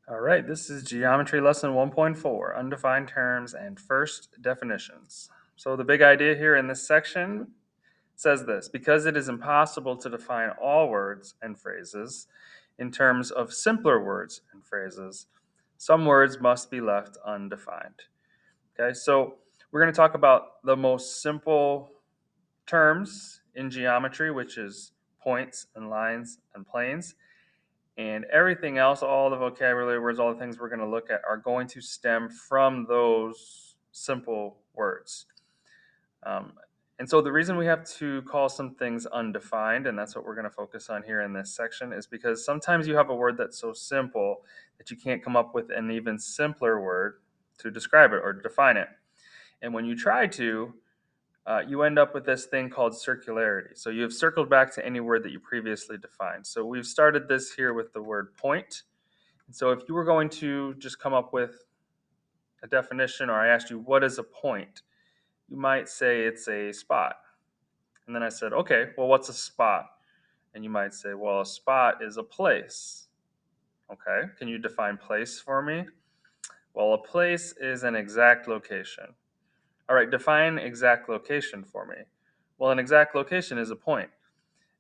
All right, this is Geometry Lesson 1.4, Undefined Terms and First Definitions. So the big idea here in this section says this: because it is impossible to define all words and phrases in terms of simpler words and phrases, some words must be left undefined. Okay, so we're going to talk about the most simple terms in geometry, which is points and lines and planes. And everything else, all the vocabulary words, all the things we're going to look at are going to stem from those simple words. Um, and so the reason we have to call some things undefined, and that's what we're going to focus on here in this section, is because sometimes you have a word that's so simple that you can't come up with an even simpler word to describe it or define it. And when you try to, you end up with this thing called circularity. So you have circled back to any word that you previously defined. So we've started this here with the word point. And so if you were going to just come up with a definition, or I asked you, what is a point? You might say it's a spot. And then I said, okay, well, what's a spot? And you might say, well, a spot is a place. Okay, can you define place for me? Well, a place is an exact location. All right, define exact location for me. Well, an exact location is a point.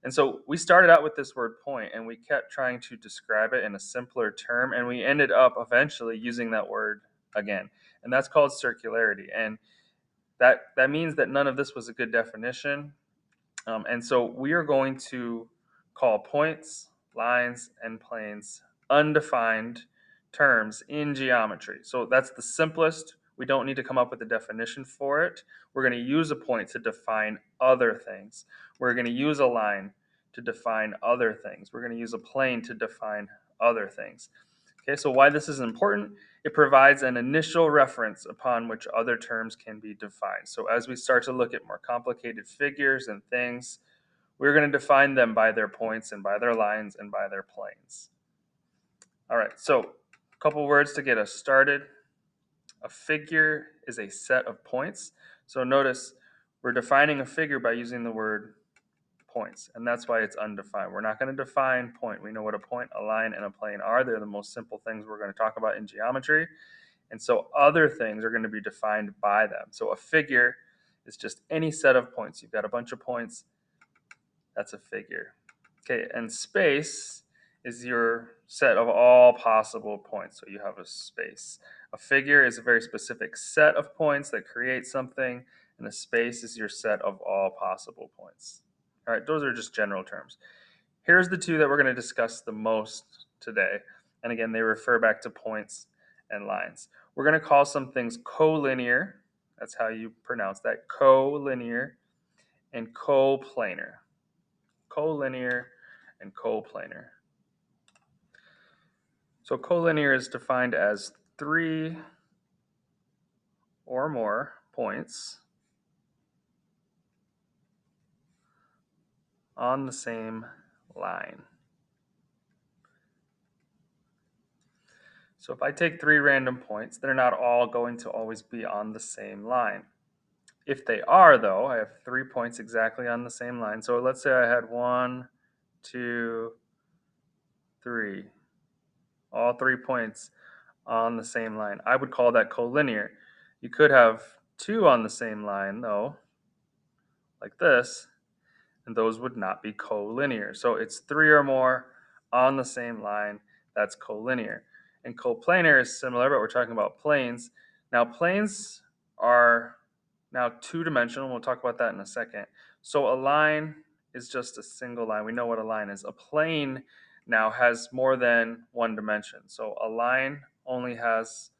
And so we started out with this word point and we kept trying to describe it in a simpler term, and we ended up eventually using that word again. And that's called circularity. And that means that none of this was a good definition. And so we are going to call points, lines, and planes undefined terms in geometry. So that's the simplest. We don't need to come up with a definition for it. We're going to use a point to define other things. We're going to use a line to define other things. We're going to use a plane to define other things. Okay, so why this is important? It provides an initial reference upon which other terms can be defined. So as we start to look at more complicated figures and things, we're going to define them by their points and by their lines and by their planes. All right, so a couple words to get us started. A figure is a set of points. So notice we're defining a figure by using the word points, and that's why it's undefined. We're not going to define point. We know what a point, a line, and a plane are. They're the most simple things we're going to talk about in geometry. And so other things are going to be defined by them. So a figure is just any set of points. You've got a bunch of points. That's a figure. Okay, and space is your set of all possible points. So you have a space. A figure is a very specific set of points that create something, and a space is your set of all possible points. All right, those are just general terms. Here's the two that we're going to discuss the most today. And again, they refer back to points and lines. We're going to call some things collinear. That's how you pronounce that. Collinear and coplanar. Collinear and coplanar. So collinear is defined as three or more points on the same line. So if I take three random points, they're not all going to always be on the same line. If they are, though, I have 3 points exactly on the same line. So let's say I had 1, 2, 3, all 3 points on the same line. I would call that collinear. You could have 2 on the same line, though, like this, and those would not be collinear. So it's 3 or more on the same line. That's collinear. And coplanar is similar, but we're talking about planes. Now, planes are now two-dimensional. We'll talk about that in a second. So a line is just a single line. We know what a line is. A plane now has more than one dimension. So a line only has,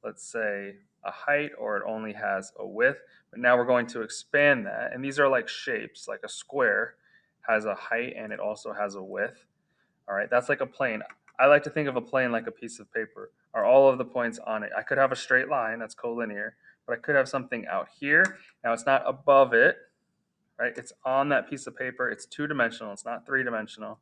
let's say, a height, or it only has a width. But now we're going to expand that. And these are like shapes, like a square has a height and it also has a width. All right, that's like a plane. I like to think of a plane like a piece of paper. Are all of the points on it? I could have a straight line, that's collinear, but I could have something out here. Now it's not above it, right? It's on that piece of paper. It's two-dimensional. It's not three-dimensional.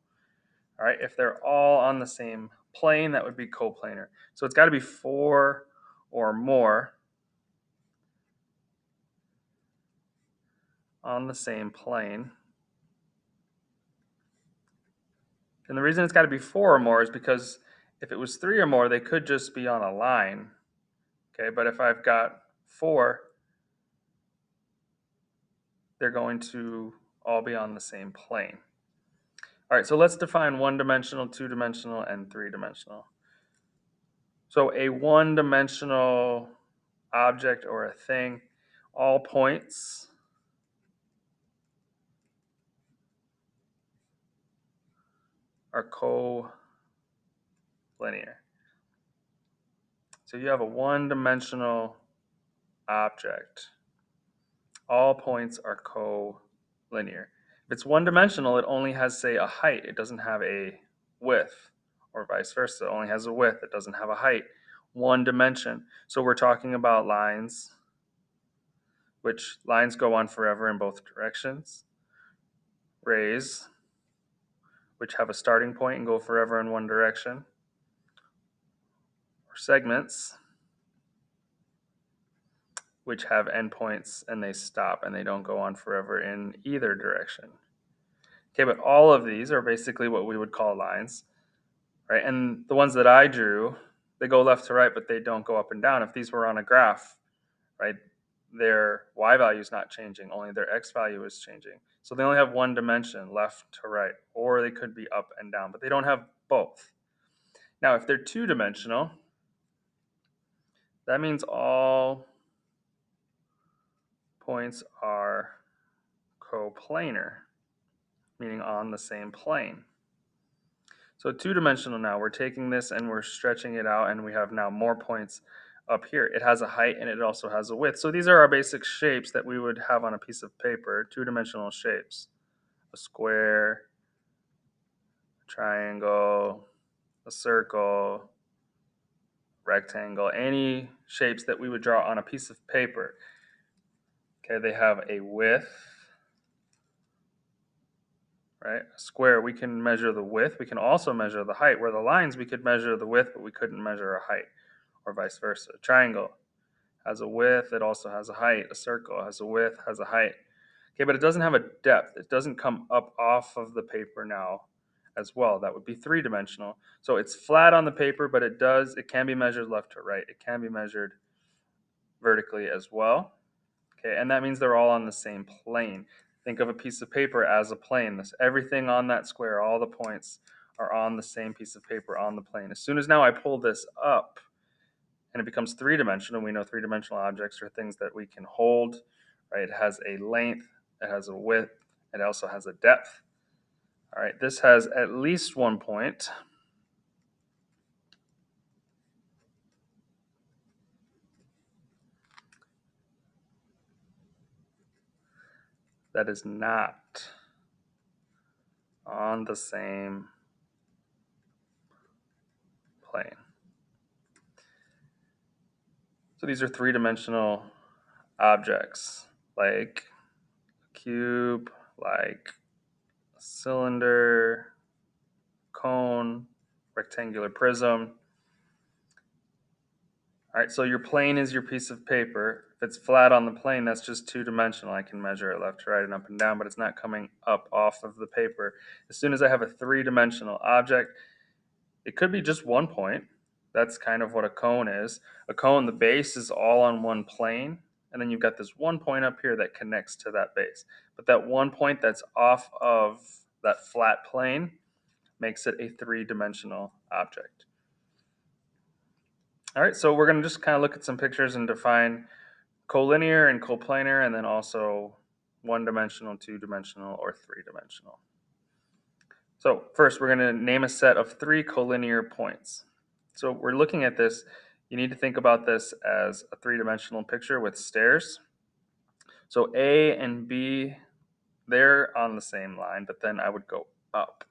All right, if they're all on the same plane, that would be coplanar. So it's got to be 4 or more on the same plane. And the reason it's got to be 4 or more is because If it was 3 or more, they could just be on a line. Okay, but if I've got 4, they're going to all be on the same plane. All right, so let's define one-dimensional, two-dimensional, and three-dimensional. So a one-dimensional object or a thing, all points are collinear. So you have a one-dimensional object. All points are collinear. If it's one-dimensional, it only has, say, a height. It doesn't have a width, or vice versa. It only has a width. It doesn't have a height. One dimension. So we're talking about lines, which lines go on forever in both directions. Rays, which have a starting point and go forever in one direction. Or segments, which have endpoints and they stop and they don't go on forever in either direction. Okay, but all of these are basically what we would call lines, right? And the ones that I drew, they go left to right, but they don't go up and down. If these were on a graph, right, their y value is not changing, only their x value is changing. So they only have one dimension, left to right, or they could be up and down, but they don't have both. Now, if they're two-dimensional, that means all points are coplanar, meaning on the same plane. So two-dimensional now, we're taking this and we're stretching it out, and we have now more points up here. It has a height and it also has a width. So these are our basic shapes that we would have on a piece of paper, two-dimensional shapes. A square, a triangle, a circle, rectangle, any shapes that we would draw on a piece of paper. Okay, they have a width, right? A square, we can measure the width. We can also measure the height. Where the lines, we could measure the width, but we couldn't measure a height, or vice versa. A triangle has a width, it also has a height. A circle has a width, has a height. Okay, but it doesn't have a depth. It doesn't come up off of the paper now as well. That would be three-dimensional. So it's flat on the paper, but it can be measured left to right. It can be measured vertically as well. Okay, and that means they're all on the same plane. Think of a piece of paper as a plane. Everything on that square, all the points are on the same piece of paper on the plane. As soon as now I pull this up and it becomes three-dimensional, we know three-dimensional objects are things that we can hold, right? It has a length, it has a width, it also has a depth. All right, this has at least 1 point. That is not on the same plane. So these are three-dimensional objects, like a cube, like a cylinder, cone, rectangular prism. All right, so your plane is your piece of paper. If it's flat on the plane, that's just two-dimensional. I can measure it left to right and up and down, but it's not coming up off of the paper. As soon as I have a three-dimensional object, it could be just 1 point. That's kind of what a cone is. A cone, the base is all on one plane, and then you've got this 1 point up here that connects to that base. But that 1 point that's off of that flat plane makes it a three-dimensional object. All right, so we're going to just kind of look at some pictures and define collinear and coplanar, and then also one-dimensional, two-dimensional, or three-dimensional. So first, we're going to name a set of 3 collinear points. So we're looking at this. You need to think about this as a three-dimensional picture with stairs. So A and B, they're on the same line, but then I would go up.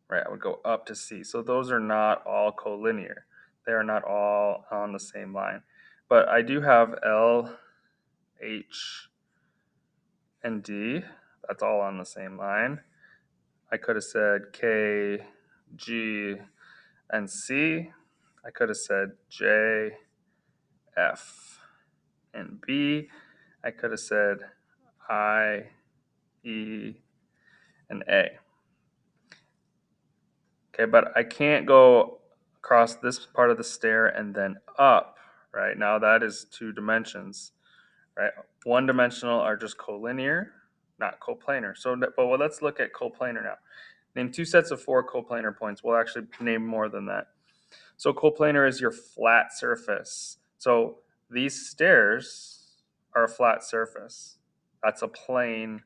Right, I would go up to C. So those are not all collinear. They are not all on the same line. But I do have L, H, and D. That's all on the same line. I could have said K, G, and C. I could have said J, F, and B. I could have said I, E, and A. Okay, but I can't go across this part of the stair and then up, right? Now that is 2 dimensions, right? One dimensional are just collinear, not coplanar. But let's look at coplanar now. Name 2 sets of 4 coplanar points. We'll actually name more than that. So coplanar is your flat surface. So these stairs are a flat surface. That's a plane.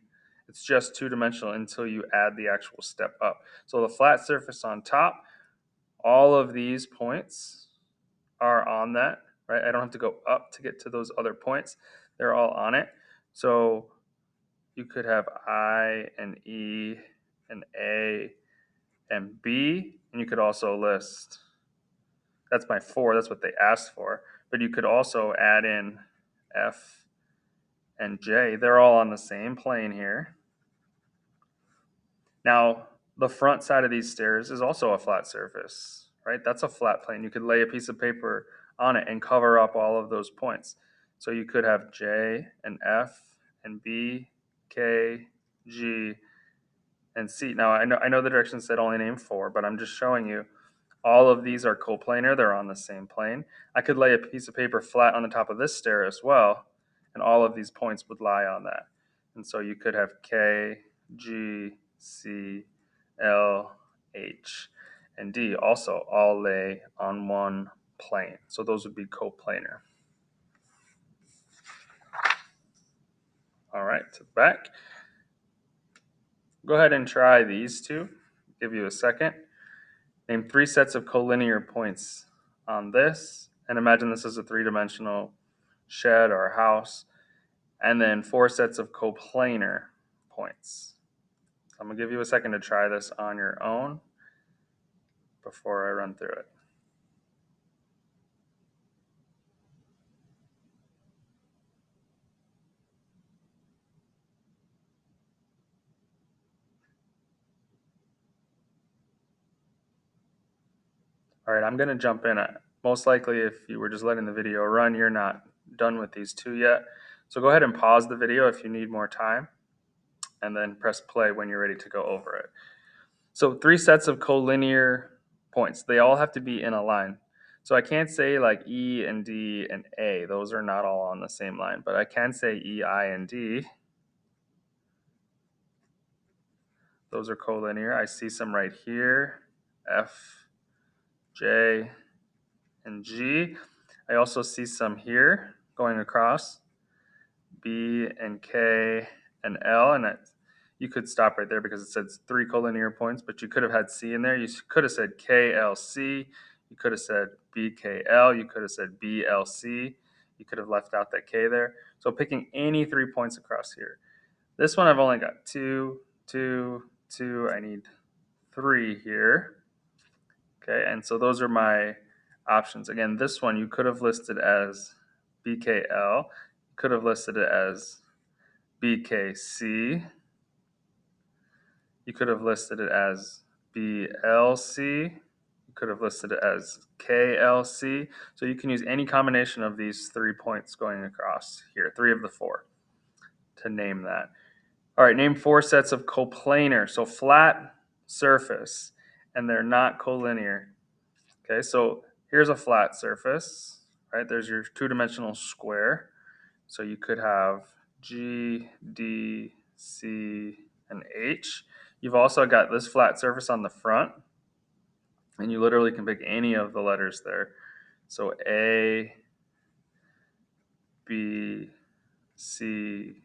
It's just 2-dimensional until you add the actual step up. So the flat surface on top, all of these points are on that, right? I don't have to go up to get to those other points. They're all on it. So you could have I and E and A and B, and you could also list, that's my 4, that's what they asked for, but you could also add in F and J. They're all on the same plane here. Now, the front side of these stairs is also a flat surface, right? That's a flat plane. You could lay a piece of paper on it and cover up all of those points. So you could have J and F and B, K, G, and C. Now, I know the directions said only name 4, but I'm just showing you all of these are coplanar. They're on the same plane. I could lay a piece of paper flat on the top of this stair as well, and all of these points would lie on that. And so you could have K, G, C, L, H, and D also all lay on one plane. So those would be coplanar. All right, to the back. Go ahead and try these two. Give you a second. Name 3 sets of collinear points on this, and imagine this is a 3-dimensional shed or a house, and then 4 sets of coplanar points. I'm going to give you a second to try this on your own before I run through it. All right, I'm going to jump in. Most likely, if you were just letting the video run, you're not done with these 2 yet. So go ahead and pause the video if you need more time, and then press play when you're ready to go over it. So 3 sets of collinear points. They all have to be in a line. So I can't say like E and D and A. Those are not all on the same line. But I can say E, I, and D. Those are collinear. I see some right here. F, J, and G. I also see some here going across. B and K and L. And you could stop right there because it says 3 collinear points, but you could have had C in there. You could have said KLC. You could have said BKL. You could have said BLC. You could have left out that K there. So picking any 3 points across here. This one I've only got 2, 2, 2. I need 3 here. Okay, and so those are my options. Again, this one you could have listed as BKL. You could have listed it as BKC. You could have listed it as BLC. You could have listed it as KLC. So you can use any combination of these 3 points going across here, 3 of the 4, to name that. All right, name 4 sets of coplanar, so flat surface, and they're not collinear. Okay, so here's a flat surface, right? There's your 2-dimensional square. So you could have G, D, C, and H. You've also got this flat surface on the front, and you literally can pick any of the letters there. So A, B, C,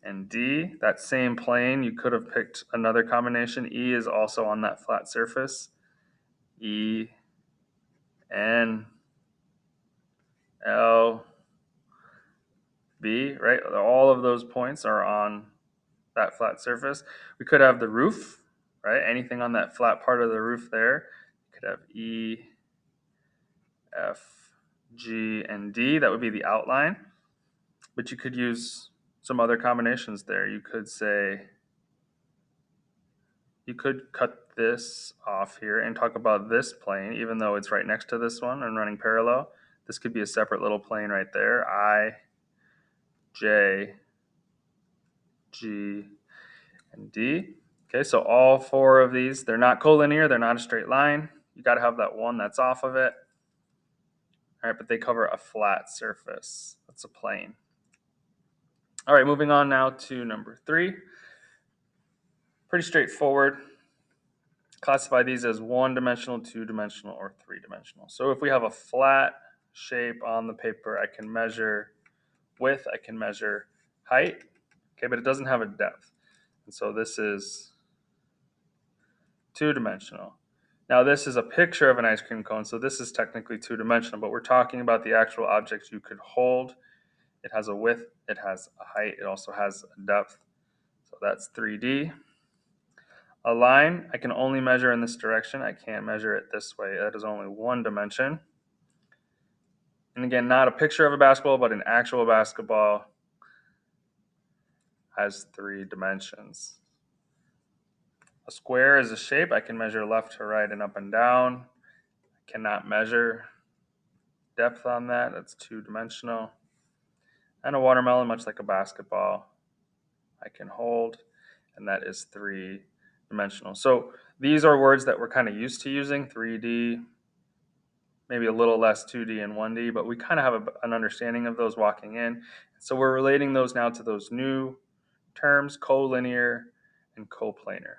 and D. That same plane, you could have picked another combination. E is also on that flat surface. E, N, L, B, right? All of those points are on that flat surface. We could have the roof, right? Anything on that flat part of the roof there. You could have E, F, G, and D. That would be the outline. But you could use some other combinations there. You could say, you could cut this off here and talk about this plane, even though it's right next to this one and running parallel. This could be a separate little plane right there. I, J, G, and D. Okay, so all 4 of these, they're not collinear, they're not a straight line. You got to have that one that's off of it. All right, but they cover a flat surface. That's a plane. All right, moving on now to number 3. Pretty straightforward. Classify these as 1-dimensional, 2-dimensional, or 3-dimensional. So if we have a flat shape on the paper, I can measure width, I can measure height, okay, but it doesn't have a depth. And so this is 2-dimensional. Now this is a picture of an ice cream cone, so this is technically 2-dimensional, but we're talking about the actual object you could hold. It has a width, it has a height, it also has a depth. So that's 3D. A line, I can only measure in this direction. I can't measure it this way. That is only 1 dimension. And again, not a picture of a basketball, but an actual basketball has 3 dimensions. A square is a shape. I can measure left to right and up and down. I cannot measure depth on that. That's 2-dimensional. And a watermelon, much like a basketball, I can hold, and that is 3-dimensional. So these are words that we're kind of used to using, 3D, maybe a little less 2D and 1D, but we kind of have an understanding of those walking in. So we're relating those now to those new terms, collinear and coplanar.